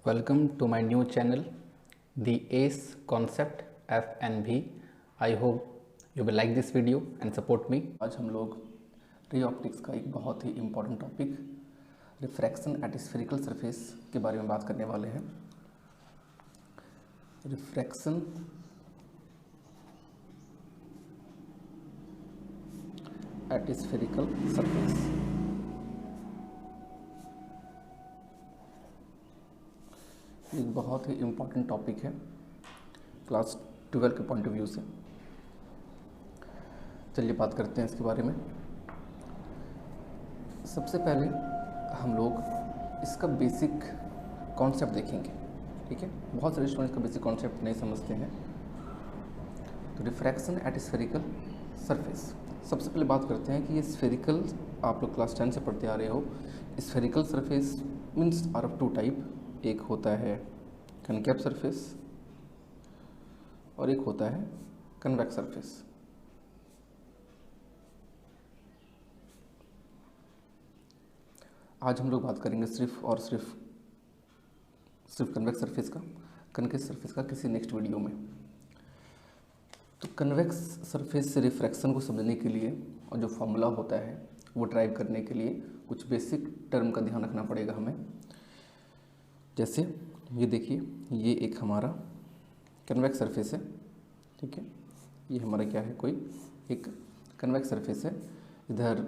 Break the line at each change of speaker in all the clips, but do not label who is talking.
Welcome to my new channel, the ACE Concept FNV. I hope you will like this video and support me. आज हम लोग ray optics का एक बहुत ही important topic refraction at spherical surface के बारे में बात करने वाले हैं। Refraction at spherical surface. एक बहुत ही इम्पोर्टेंट टॉपिक है क्लास 12 के पॉइंट ऑफ व्यू से। चलिए बात करते हैं इसके बारे में। सबसे पहले हम लोग इसका बेसिक कॉन्सेप्ट देखेंगे, ठीक है। बहुत सारे स्टूडेंट्स का बेसिक कॉन्सेप्ट नहीं समझते हैं। तो रिफ्रैक्शन एट स्फेरिकल सरफेस, सबसे पहले बात करते हैं कि ये स्फेरिकल, आप लोग क्लास 10 से पढ़ते आ रहे हो। Spherical surface means are of two type, एक होता है कनकेव सरफेस और एक होता है कन्वेक्स सरफेस। आज हम लोग बात करेंगे सिर्फ और सिर्फ कन्वेक्स सरफेस का, कनकेव सरफेस का किसी नेक्स्ट वीडियो में। तो कन्वेक्स सरफेस से रिफ्रैक्शन को समझने के लिए और जो फॉर्मूला होता है वो ड्राइव करने के लिए कुछ बेसिक टर्म का ध्यान रखना पड़ेगा हमें। जैसे ये देखिए, ये एक हमारा कन्वेक्स सरफेस है, ठीक है। ये हमारा क्या है, कोई एक कन्वेक्स सरफेस है। इधर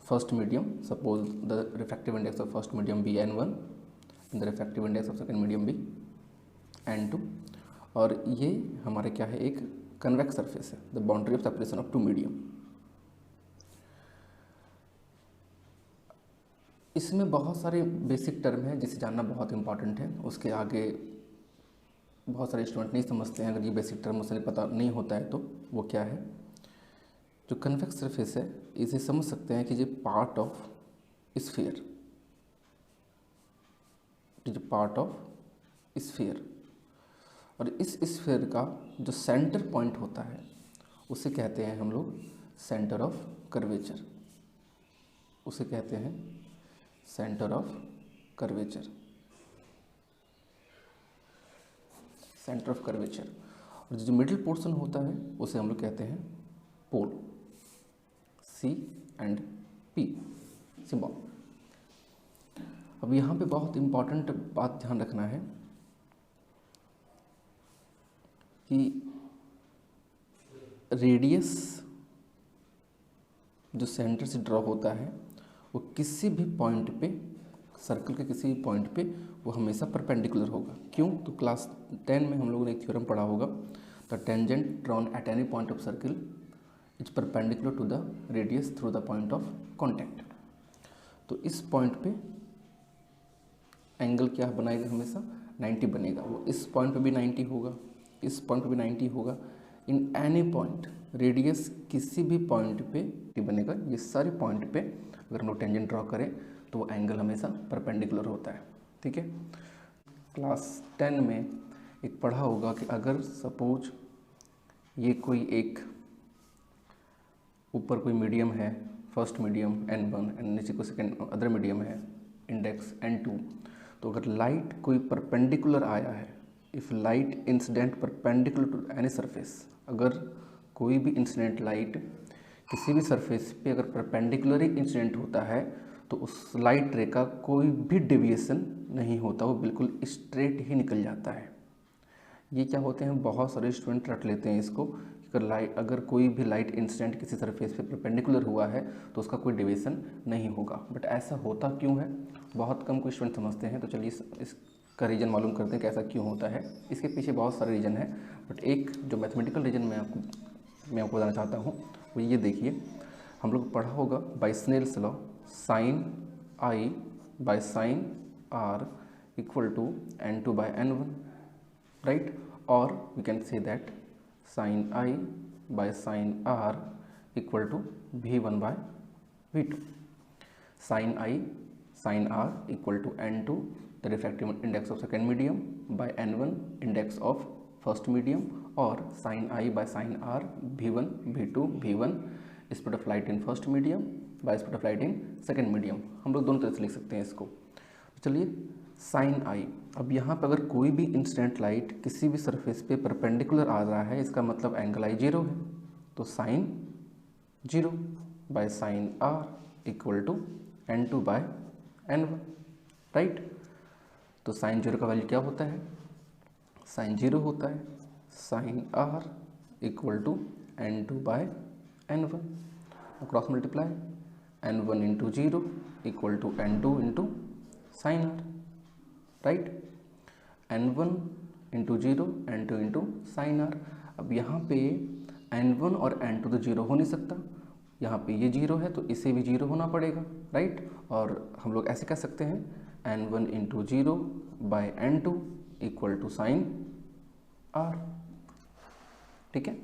first medium, suppose the refractive index of first medium be n1 and the refractive index of second medium be n2, और ये हमारे क्या है, एक कन्वेक्स सरफेस है, the boundary of separation of two medium. इसमें बहुत सारे बेसिक टर्म हैं जिसे जानना बहुत इंपॉर्टेंट है। उसके आगे बहुत सारे स्टूडेंट नहीं समझते हैं। अगर ये बेसिक टर्म उसे पता नहीं होता है तो वो क्या है, जो कन्वेक्स सरफेस है इसे समझ सकते हैं कि ये पार्ट ऑफ स्फीयर, जो पार्ट ऑफ स्फीयर, और इस स्फीयर का जो सेंटर पॉइंट होता है उसे कहते हैं हम लोग सेंटर ऑफ कर्वेचर। उसे कहते हैं centre of curvature, centre of curvature. और जो मिडिल पोर्शन होता है उसे हम लोग कहते हैं पोल, सी एंड पी सिंबल। अब यहाँ पे बहुत इंपॉर्टेंट बात ध्यान रखना है कि रेडियस जो सेंटर से ड्रॉ होता है वो किसी भी पॉइंट पे, सर्कल के किसी भी पॉइंट पे वो हमेशा परपेंडिकुलर होगा। क्यों? तो क्लास 10 में हम लोगों ने एक थ्योरम पढ़ा होगा, the tangent drawn at any point of circle is perpendicular to the radius through the point of contact. तो इस पॉइंट पे एंगल क्या बनेगा, हमेशा 90 बनेगा। वो इस पॉइंट पे भी 90 होगा, इस पॉइंट पे भी 90 होगा। इन एनी पॉइंट रेडियस किसी भी पॉइंट पे बनेगा। ये सारे पॉइंट पे अगर हम लोग टेंजेंट ड्रॉ करें तो वो एंगल हमेशा परपेंडिकुलर होता है, ठीक है। क्लास 10 में एक पढ़ा होगा कि अगर सपोज ये कोई एक ऊपर कोई मीडियम है, फर्स्ट मीडियम n1 एंड नीचे को सेकेंड अदर मीडियम है इंडेक्स n2, तो अगर लाइट कोई परपेंडिकुलर आया है, if light incident perpendicular to any surface, अगर कोई भी इंसिडेंट लाइट किसी भी सरफेस पे अगर परपेंडिकुलर ही इंसिडेंट होता है तो उस लाइट रे का कोई भी डेविएशन नहीं होता, वो बिल्कुल स्ट्रेट ही निकल जाता है। ये क्या होते हैं, बहुत सारे स्टूडेंट रट लेते हैं इसको, अगर कोई भी लाइट इंसिडेंट किसी सरफेस पे परपेंडिकुलर हुआ है तो उसका कोई डेविएशन नहीं होगा। बट ऐसा होता क्यों है, बहुत कम कोई स्टूडेंट समझते हैं। तो चलिए इसका रीज़न मालूम करते हैं कि ऐसा क्यों होता है। इसके पीछे बहुत सारे रीज़न है, बट एक जो मैथमेटिकल रीज़न मैं आपको बताना चाहता हूँ वो ये देखिए। हम लोग पढ़ा होगा by Snell's law, sine i by sine r equal to n2 by n1, right. और we can say that sine i by sine r equal to v1 by v2। Sine i sine r equal to n2 the refractive index of second medium by n1 index of first medium, और sine i by sine r v1 v2 v1 speed of light in first medium by speed of light in second medium. हम लोग दोनों तरह से लिख सकते हैं इसको। तो चलिए साइन आई अब यहाँ पर अगर कोई भी इंसिडेंट लाइट किसी भी सरफेस पे परपेंडिकुलर आ रहा है, इसका मतलब एंगल आई 0 है, तो sign 0 bye sine r equal to n2 by n1, right. तो साइन 0 का वैल्यू क्या होता है, साइन 0 होता है sine r equal to n2 by n1, cross multiply n1 into 0 equal to n2 into sine r, right. n1 into 0 n2 into sine r. अब यहाँ पे n1 और n2 तो 0 हो नहीं सकता, यहाँ पे ये 0 है तो इसे भी 0 होना पड़ेगा, राइट। और हम लोग ऐसे कह सकते हैं n1 into 0 by n2 equal to sine r, ठीक है।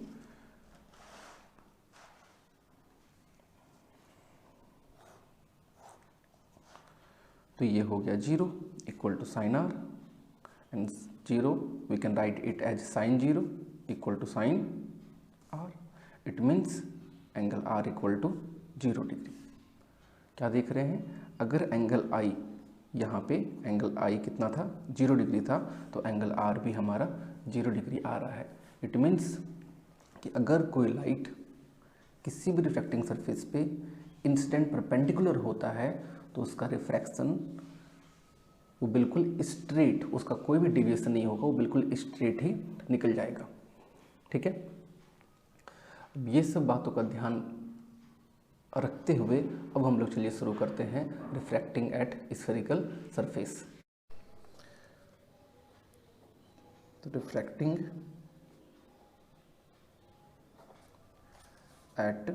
तो ये हो गया 0 equal to sine r, and 0 we can write it as sine 0 equal to sine r. It means angle r equal to 0 degree. क्या देख रहे हैं, अगर एंगल आई यहाँ पे एंगल आई कितना था, 0 डिग्री था, तो एंगल आर भी हमारा 0 डिग्री आ रहा है। इट मीन्स कि अगर कोई लाइट किसी भी रिफ्लेक्टिंग सरफेस पे इंसिडेंट परपेंडिकुलर होता है तो उसका रिफ्रैक्शन वो बिल्कुल स्ट्रेट, उसका कोई भी डिविएशन नहीं होगा, वो बिल्कुल स्ट्रेट ही निकल जाएगा, ठीक है। अब ये सब बातों का ध्यान रखते हुए अब हम लोग चलिए शुरू करते हैं रिफ्रैक्टिंग एट स्फेरिकल सरफेस। तो refracting at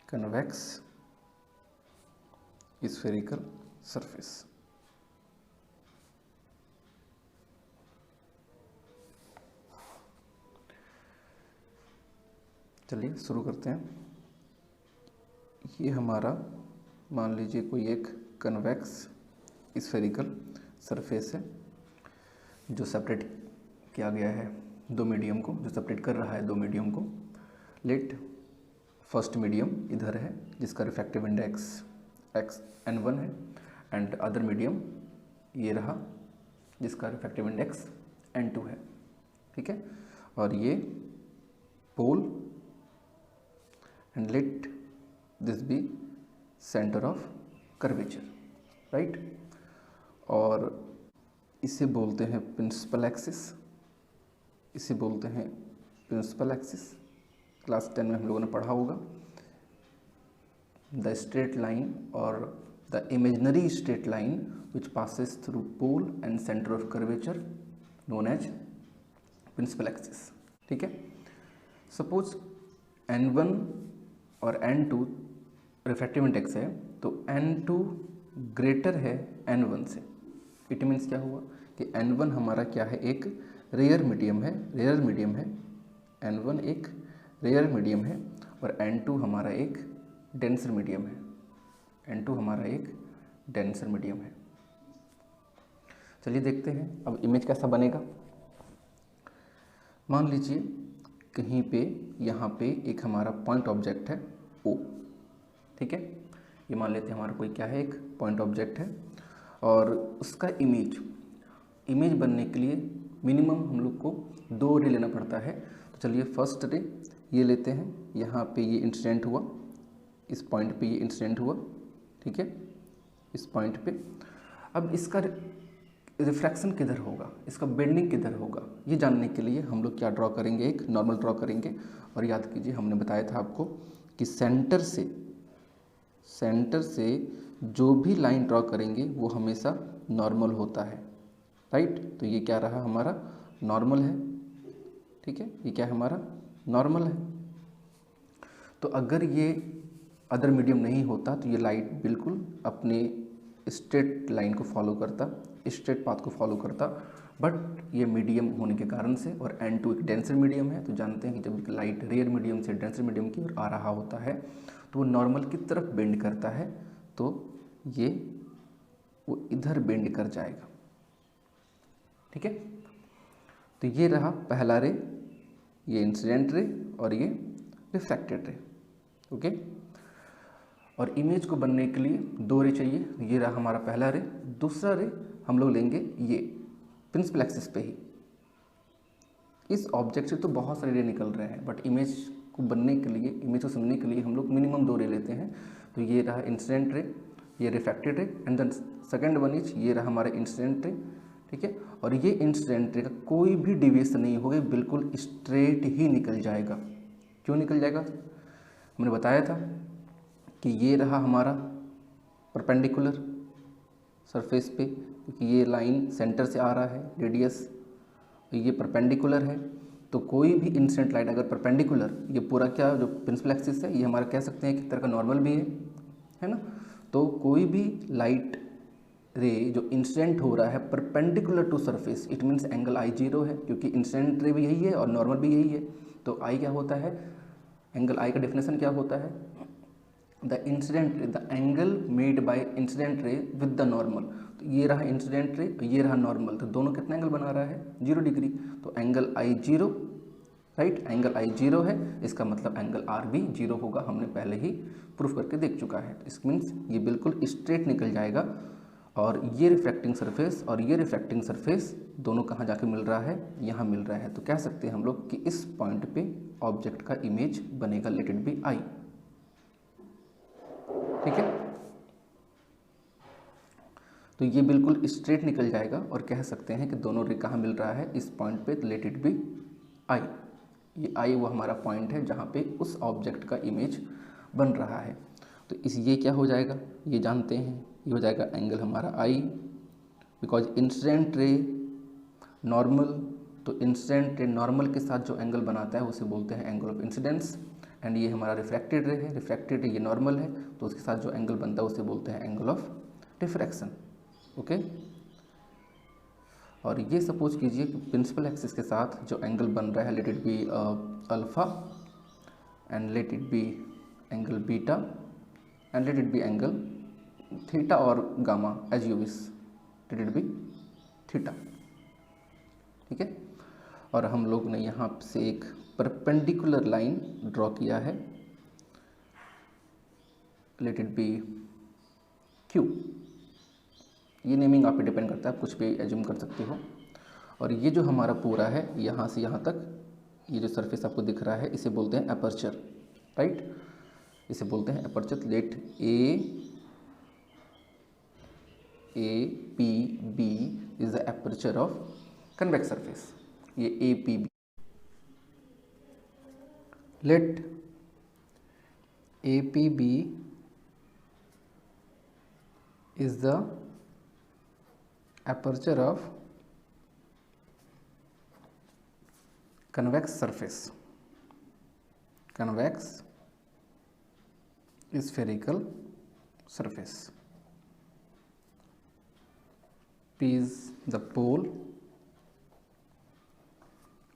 convex spherical surface. चलिए शुरू करते हैं। ये हमारा मान लीजिए कोई एक कन्वेक्स स्फेरिकल सरफेस है जो सेपरेट किया गया है दो मीडियम को, जो सेपरेट कर रहा है दो मीडियम को। लेट फर्स्ट मीडियम इधर है जिसका रिफ्रैक्टिव इंडेक्स n1 है, एंड अदर मीडियम ये रहा जिसका रिफ्रैक्टिव इंडेक्स n2 है, ठीक है। और ये pole, and let this be centre of curvature, right. और इसे बोलते हैं प्रिंसिपल एक्सिस, इसे बोलते हैं प्रिंसिपल एक्सिस। क्लास 10 में हम लोगों ने पढ़ा होगा। द स्ट्रेट लाइन और the imaginary straight line which passes through pole and centre of curvature known as principal axis, ठीक है। सपोज n1 और n2 रिफ्रैक्टिव इंडेक्स है, तो n2 ग्रेटर है n1 से। इट मीन्स क्या हुआ कि n1 हमारा क्या है, एक रेयर मीडियम है, रेयर मीडियम है। n1 एक रेयर मीडियम है और n2 हमारा एक डेंसर मीडियम है, n2 हमारा एक डेंसर मीडियम है। चलिए देखते हैं अब इमेज कैसा बनेगा। मान लीजिए कहीं पे यहाँ पे एक हमारा पॉइंट ऑब्जेक्ट है O, ठीक है। ये मान लेते हैं हमारा कोई क्या है, एक पॉइंट ऑब्जेक्ट है, और उसका इमेज बनने के लिए मिनिमम हम लोग को 2 रे लेना पड़ता है। तो चलिए फर्स्ट रे ये लेते हैं, यहाँ पे ये इंसिडेंट हुआ, इस पॉइंट पे ये इंसिडेंट हुआ, ठीक है, इस पॉइंट पे। अब इसका रिफ्रैक्शन किधर होगा, इसका बेंडिंग किधर होगा, ये जानने के लिए हम लोग क्या ड्रॉ करेंगे, एक नॉर्मल ड्रॉ करेंगे। और याद कीजिए हमने बताया था आपको कि सेंटर से जो भी लाइन ड्रॉ करेंगे वो हमेशा नॉर्मल होता है, राइट। तो ये क्या रहा, हमारा नॉर्मल है, ठीक है, ये क्या है, हमारा नॉर्मल है। तो अगर ये अदर मीडियम नहीं होता तो ये लाइट बिल्कुल अपने स्ट्रेट लाइन को फॉलो करता, स्ट्रेट पाथ को फॉलो करता। बट ये मीडियम होने के कारण से, और n2 एक डेंसर मीडियम है, तो जानते हैं कि जब लाइट रेयर मीडियम से डेंसर मीडियम की ओर आ रहा होता है तो वो नॉर्मल की तरफ बेंड करता है, तो ये वो इधर बेंड कर जाएगा, ठीक है। तो ये रहा पहला रे, ये इंसिडेंट रे और ये रिफ्रैक्टेड रे, ओके। और इमेज को बनने के लिए 2 रे चाहिए, ये रहा हमारा पहला रे। दूसरा रे हम लोग लेंगे ये प्रिंसिपल एक्सिस पे ही। इस ऑब्जेक्ट से तो बहुत सारे रे निकल रहे हैं, बट इमेज को बनने के लिए, इमेज को समझने के लिए हम लोग मिनिमम 2 रे लेते हैं। तो ये रहा इंसिडेंट रे, ये refracted ray, and then second one is ये रहा हमारा इंसिडेंट रे, ठीक है। और ये इंसिडेंट रे का कोई भी डिविएशन नहीं होगा, बिल्कुल स्ट्रेट ही निकल जाएगा। क्यों निकल जाएगा? हमने बताया था कि ये रहा हमारा परपेंडिकुलर सरफेस पे, क्योंकि ये लाइन सेंटर से आ रहा है, रेडियस, ये परपेंडिकुलर है। तो कोई भी इंसिडेंट लाइट अगर परपेंडिकुलर, ये पूरा क्या जो प्रिंसिपल एक्सिस है, ये हमारा कह सकते हैं कि तरह का नॉर्मल भी है ना। तो कोई भी लाइट रे जो इंसिडेंट हो रहा है perpendicular to surface, it means angle i 0 है, क्योंकि इंसिडेंट रे भी यही है और नॉर्मल भी यही है। तो आई क्या होता है, एंगल आई का डेफिनेशन क्या होता है, the incident ray, the angle made by incident ray with the normal. तो ये रहा इंसिडेंट रे, ये रहा नॉर्मल, तो दोनों कितना एंगल बना रहा है, 0 डिग्री। तो angle i 0, right, angle i 0 है, इसका मतलब एंगल आर भी 0 होगा, हमने पहले ही प्रूफ करके देख चुका है। इस मीन्स ये बिल्कुल स्ट्रेट निकल जाएगा। और ये रिफ्रैक्टिंग सरफेस और ये रिफ्रैक्टिंग सरफेस दोनों कहाँ जाके मिल रहा है, यहाँ मिल रहा है। तो कह सकते हैं हम लोग कि इस पॉइंट पे ऑब्जेक्ट का इमेज बनेगा, लेट इट बी आई, ठीक है। तो ये बिल्कुल स्ट्रेट निकल जाएगा और कह सकते हैं कि दोनों रे कहाँ मिल रहा है, इस पॉइंट पे, लेट इट बी आई। ये आई वो हमारा पॉइंट है जहाँ पे उस ऑब्जेक्ट का इमेज बन रहा है। तो इस ये क्या हो जाएगा, ये जानते हैं, ये हो जाएगा एंगल हमारा आई, बिकॉज इंसिडेंट रे नॉर्मल, तो इंसिडेंट रे नॉर्मल के साथ जो एंगल बनाता है उसे बोलते हैं एंगल ऑफ इंसिडेंस। एंड ये हमारा रिफ्रैक्टेड रे है, रिफ्रैक्टेड रे ये नॉर्मल है, तो उसके साथ जो एंगल बनता है उसे बोलते हैं एंगल ऑफ डिफ्रैक्शन, ओके। और ये सपोज कीजिए कि प्रिंसिपल एक्सिस के साथ जो एंगल बन रहा है, let it be alpha, and let it be angle beta, and let it be angle theta और gamma as you wish, let it be theta, ठीक है। और हम लोग ने यहाँ से एक परपेंडिकुलर लाइन ड्रॉ किया है, लेट इट बी क्यू। ये नेमिंग आप पे डिपेंड करता है, आप कुछ भी एज्यूम कर सकते हो। और ये जो हमारा पूरा है यहाँ से यहाँ तक, ये जो सरफेस आपको दिख रहा है इसे बोलते हैं अपर्चर, राइट, इसे बोलते हैं aperture. Let A P B is the aperture of convex surface, ये A P B. Let A P B is the aperture of convex surface, convex spherical surface. P is the pole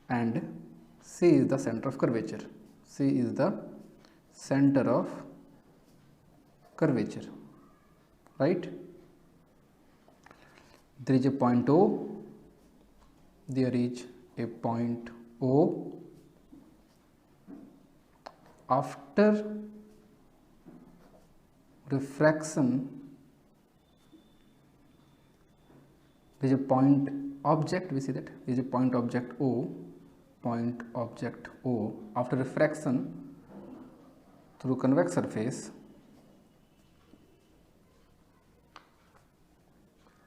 and C is the center of curvature. C is the center of curvature, right? There is a point O, there is a point O. After refraction, there is a point object, we see that there is a point object O, point object O. After refraction through convex surface,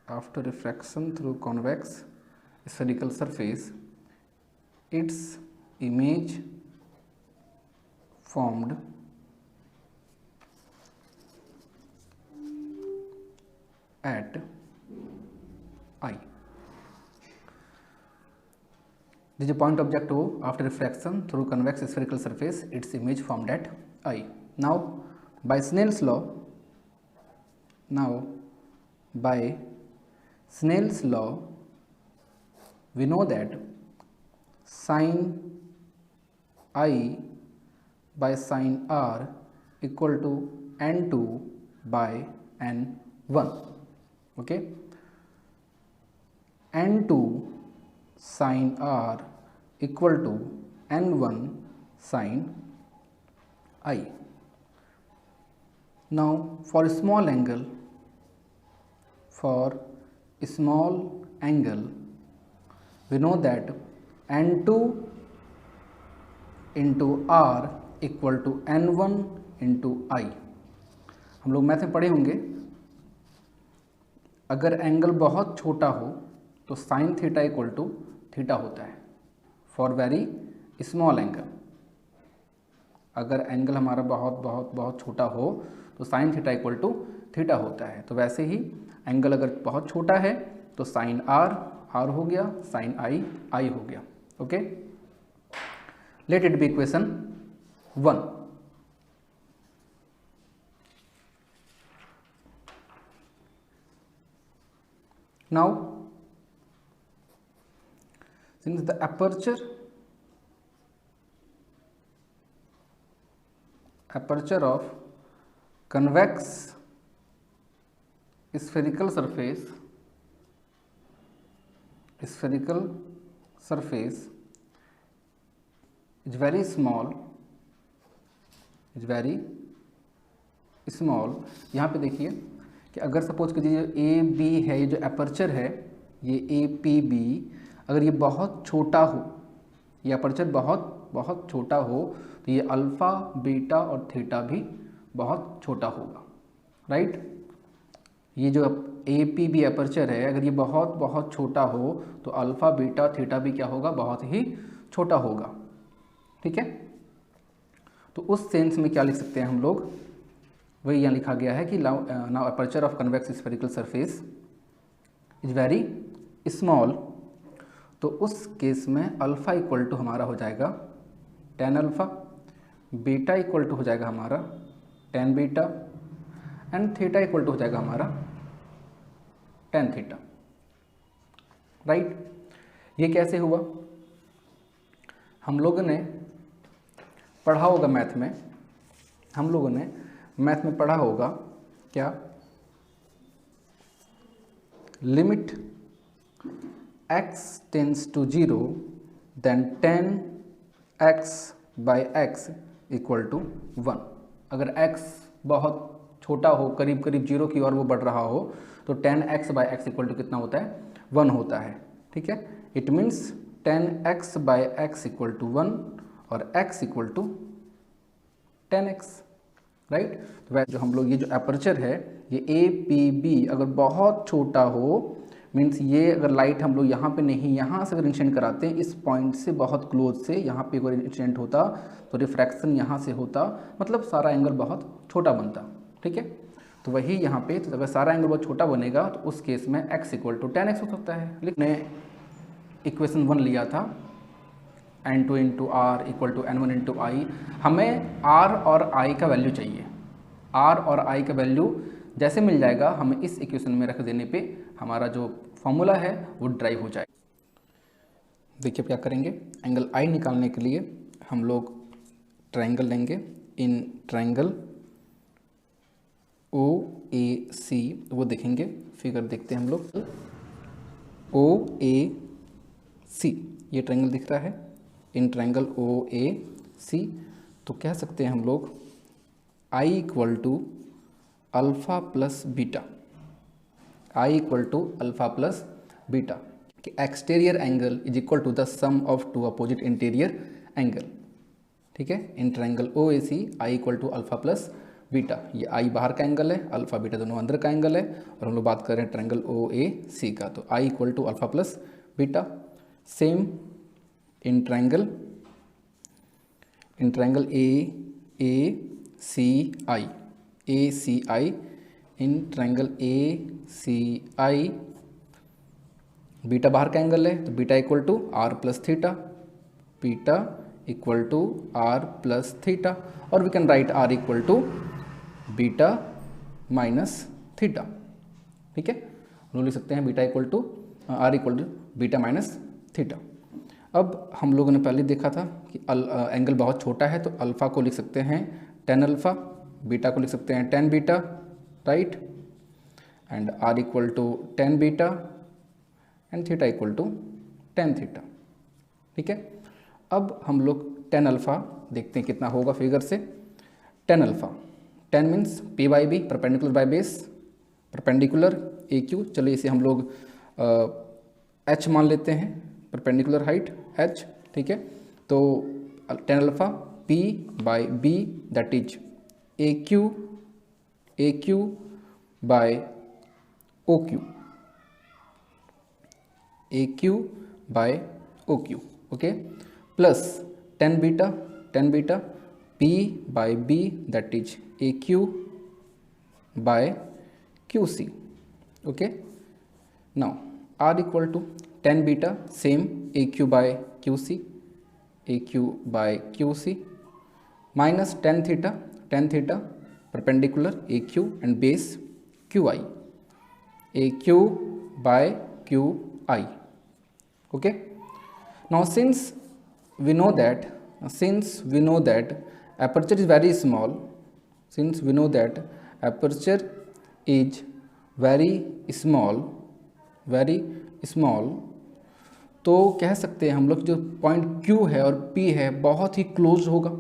after refraction through convex spherical surface, its image formed at I. This is a point object O. After refraction through convex spherical surface, its image formed at I. Now by Snell's law, we know that sin I by sin R equal to n2 by n1, okay. n2 sin R equal to n1 sin I. Now for small angle, small angle, we know that n2 into r equal to n1 into i. हम लोग math में पढ़े होंगे, अगर angle बहुत छोटा हो तो sine theta equal to theta होता है फॉर वेरी स्मॉल एंगल। अगर एंगल हमारा बहुत बहुत बहुत छोटा हो तो sine theta equal to theta होता है। तो वैसे ही एंगल अगर बहुत छोटा है तो साइन आर हो गया, साइन आई हो गया। Okay, late it B equation 1। Now, since the aperture of convex spherical surface is very small, यहाँ पे देखिए कि अगर सपोज कीजिए ए बी है, ये जो अपर्चर है ये ए पी बी, अगर ये बहुत छोटा हो, ये अपर्चर बहुत बहुत छोटा हो तो ये अल्फ़ा बीटा और थीटा भी बहुत छोटा होगा, राइट। ये जो ए पी बी अपर्चर है अगर ये बहुत बहुत छोटा हो तो अल्फ़ा बीटा थीटा भी क्या होगा, बहुत ही छोटा होगा, ठीक है। तो उस सेंस में क्या लिख सकते हैं हम लोग, वही यहाँ लिखा गया है कि now aperture of convex spherical surface is very small. तो उस केस में अल्फ़ा इक्वल टू हमारा हो जाएगा tan alpha, beta equal to हो जाएगा हमारा tan beta, and theta equal to हो जाएगा हमारा टेन थीटा, राइट। ये कैसे हुआ, हम लोगों ने पढ़ा होगा मैथ में, पढ़ा होगा क्या, limit x tends to 0 then 10x by x equal to 1। अगर x बहुत छोटा हो, करीब करीब 0 की ओर वो बढ़ रहा हो तो 10x by x equal to कितना होता है, 1 होता है, ठीक है। It means 10x by x equal to 1 और x equal to 10x, right. तो वैसे जो हम लोग ये जो अपर्चर है ये ए पी बी अगर बहुत छोटा हो, मीन्स ये अगर लाइट हम लोग यहाँ पे नहीं, यहाँ से अगर इंसिडेंट कराते हैं इस पॉइंट से बहुत क्लोज से, यहाँ पे अगर इंसिडेंट होता तो रिफ्रैक्शन यहाँ से होता, मतलब सारा एंगल बहुत छोटा बनता, ठीक है। तो वही यहाँ पे, तो अगर सारा एंगल बहुत छोटा बनेगा तो उस केस में x इक्वल टू 10x हो सकता है। लेकिन इक्वेशन 1 लिया था n2 into r equal to n1 into i, हमें r और i का वैल्यू चाहिए। r और i का वैल्यू जैसे मिल जाएगा हमें इस इक्वेशन में रख देने पे हमारा जो फॉर्मूला है वो ड्राइव हो जाएगा। देखिए क्या करेंगे, एंगल i निकालने के लिए हम लोग ट्रायंगल लेंगे, इन ट्रायंगल ओ ए सी, वो देखेंगे, फिगर देखते हैं हम लोग, ओ ए सी ये ट्रायंगल दिख रहा है, इन ट्रायंगल ओ ए सी। तो कह सकते हैं हम लोग I equal to alpha plus beta, I equal to alpha plus beta, कि exterior angle is equal to the sum of two opposite interior angle, ठीक है। In triangle O A C I equal to alpha plus beta, ये I बाहर का angle है, alpha beta दोनों अंदर का एंगल है, और हम लोग बात कर रहे हैं ट्रायंगल ओ ए सी का, तो I equal to alpha plus beta. Same in triangle A C I, in triangle A C I beta बाहर का एंगल है तो beta equal to r plus theta, beta equal to r plus theta, और we can write r equal to beta minus theta, ठीक है। हम लिख सकते हैं beta equal to r equal to beta minus theta. अब हम लोगों ने पहले देखा था कि एंगल बहुत छोटा है तो अल्फ़ा को लिख सकते हैं 10 अल्फ़ा, बीटा को लिख सकते हैं 10 beta, right, and r equal to 10 beta and theta equal to 10 theta, ठीक है। अब हम लोग 10 अल्फ़ा देखते हैं कितना होगा फिगर से। 10 alpha, 10 means p by b perpendicular by base, perpendicular A Q, चलिए इसे हम लोग h मान लेते हैं, परपेंडिकुलर हाइट h, ठीक है। तो tan alpha p by b that is AQ by OQ, AQ by OQ, okay, plus tan beta p by b that is AQ by QC, okay. Now R equal to tan beta same AQ by QC, AQ by QC minus tan theta perpendicular AQ and base QI, AQ by QI, okay. Now since we know that aperture is very small, very small, तो कह सकते हैं हम लोग जो point Q है और P है बहुत ही क्लोज होगा।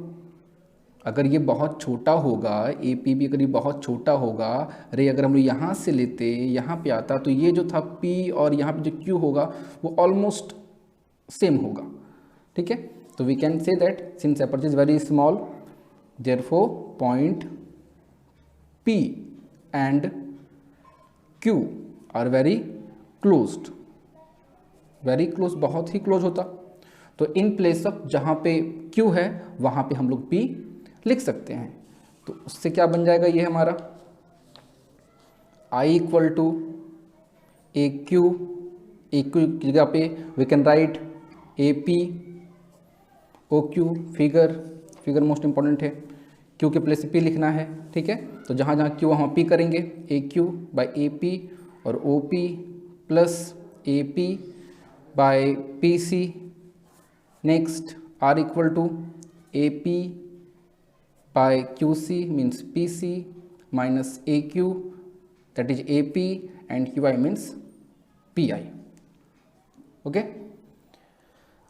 अगर ये बहुत छोटा होगा, APB अगर ये बहुत छोटा होगा, अरे अगर हम लोग यहाँ से लेते यहाँ पे आता तो ये जो था P और यहाँ पे जो Q होगा वो ऑलमोस्ट सेम होगा, ठीक है। तो we can say that since aperture is very small therefore point P and Q are very closed, बहुत ही क्लोज होता। तो इन प्लेस ऑफ जहाँ पे Q है वहाँ पे हम लोग P लिख सकते हैं। तो उससे क्या बन जाएगा, ये हमारा I इक्वल टू AQ की जगह पे we can write AP OQ, figure most important है, Q के प्लेस P लिखना है, ठीक है। तो जहाँ जहाँ Q वहाँ P करेंगे, AQ बाई AP और OP plus AP by PC। Next R equal to AP by QC means PC minus AQ that is AP and QI means PI, okay.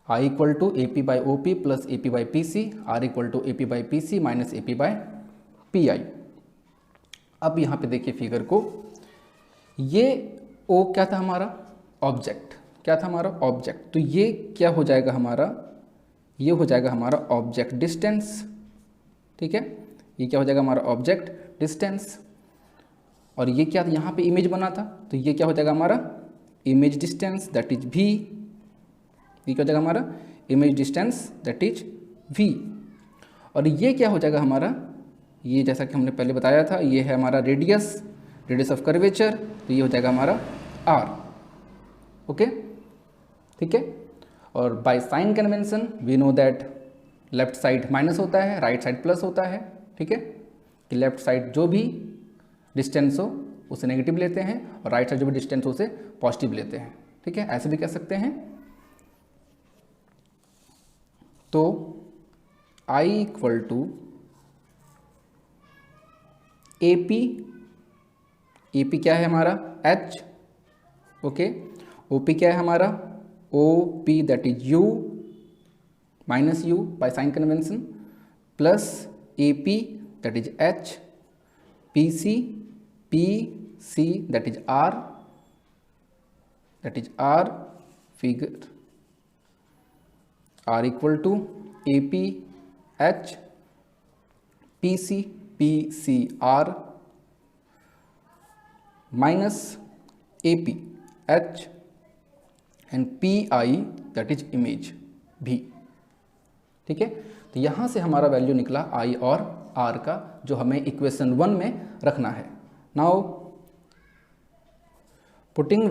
I equal to AP by OP plus AP by PC, R equal to AP by PC minus AP by PI। अब यहाँ पे देखिए figure को, ये O क्या था हमारा, object, तो ये क्या हो जाएगा हमारा, ये हो जाएगा हमारा ऑब्जेक्ट डिस्टेंस, ठीक है। ये क्या हो जाएगा हमारा ऑब्जेक्ट डिस्टेंस, और ये क्या यहाँ पे इमेज बना था, तो ये क्या हो जाएगा हमारा image distance that is V, ये क्या हो जाएगा हमारा image distance that is V। और ये क्या हो जाएगा हमारा, ये जैसा कि हमने पहले बताया था, ये है हमारा रेडियस ऑफ कर्वेचर, तो ये हो जाएगा हमारा R, ओके, ठीक है। और by sign convention we know that left side minus होता है, राइट साइड प्लस होता है, ठीक है, कि लेफ्ट साइड जो भी डिस्टेंस हो उसे नेगेटिव लेते हैं और राइट साइड जो भी डिस्टेंस हो उसे पॉजिटिव लेते हैं, ठीक है, ऐसे भी कह सकते हैं। तो I इक्वल टू AP क्या है हमारा H, ओके, OP क्या है हमारा OP that is U minus U by sign convention plus AP that is H, PC that is R figure R equal to AP H PC R minus AP H and PI that is image भी, ठीक है। तो यहाँ से हमारा value निकला I और R का, जो हमें इक्वेशन 1 में रखना है। Now putting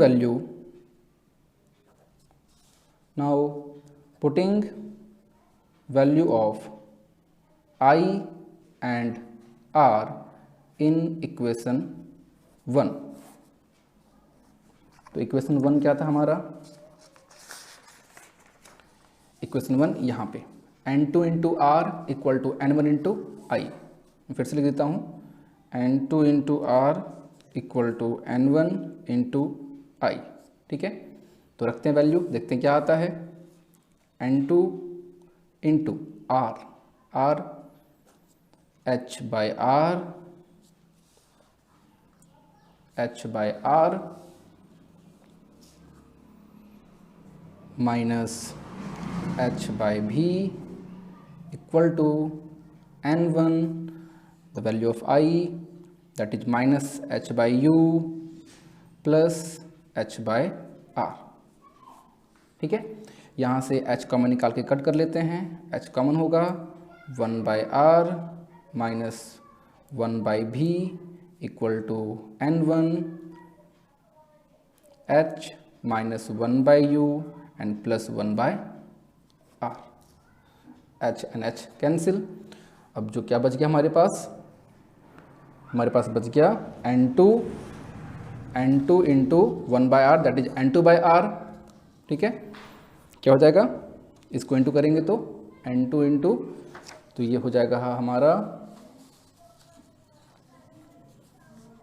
value of I and R in equation 1। तो इक्वेशन 1 क्या था हमारा, इक्वेशन 1 यहाँ पे N2 into R equal to N1 into I, फिर से लिख देता हूँ, N2 into R equal to N1 into I, ठीक है। तो रखते हैं वैल्यू, देखते हैं क्या आता है, N2 into R H by R
minus h by v equal to n1 the value of I that is minus h by u plus h by r। ठीक है, यहाँ से h कॉमन निकाल के कट कर लेते हैं, h कॉमन होगा 1 by r minus 1 by v equal to n1 h minus 1 by u and plus 1 by r। h एंड h कैंसिल। अब जो क्या बच गया हमारे पास बच गया n2 into 1 by r that is n2 by r। ठीक है, क्या हो जाएगा, इसको इंटू करेंगे तो n2 इंटू, तो ये हो जाएगा हमारा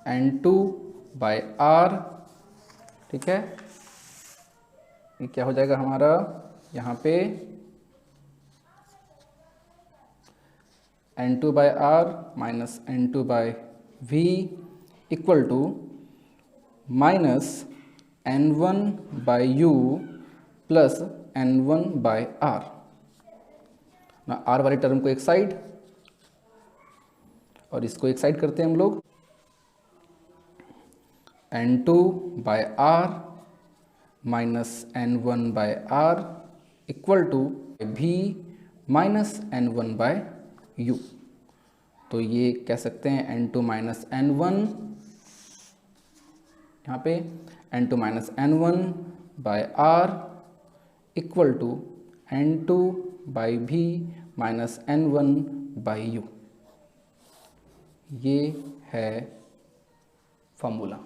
n2 by r। ठीक है, ये क्या हो जाएगा हमारा यहाँ पे n2 by r minus n2 by v equal to minus n1 by u plus n1 by r। ना r वाली टर्म को एक साइड और इसको एक साइड करते हैं हम लोग, n2 by r minus n1 by r equal to v minus n1 by u। तो ये कह सकते हैं n2 माइनस n1, यहाँ पे n2 minus n1 by r equal to n2 by v minus n1 by u। ये है formula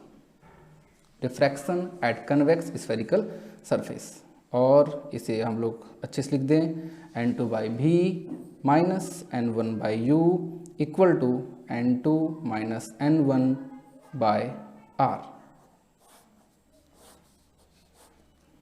diffraction at convex spherical surface, और इसे हम लोग अच्छे से लिख दें n2 by v minus n1 by u equal to n2 minus n1 by r।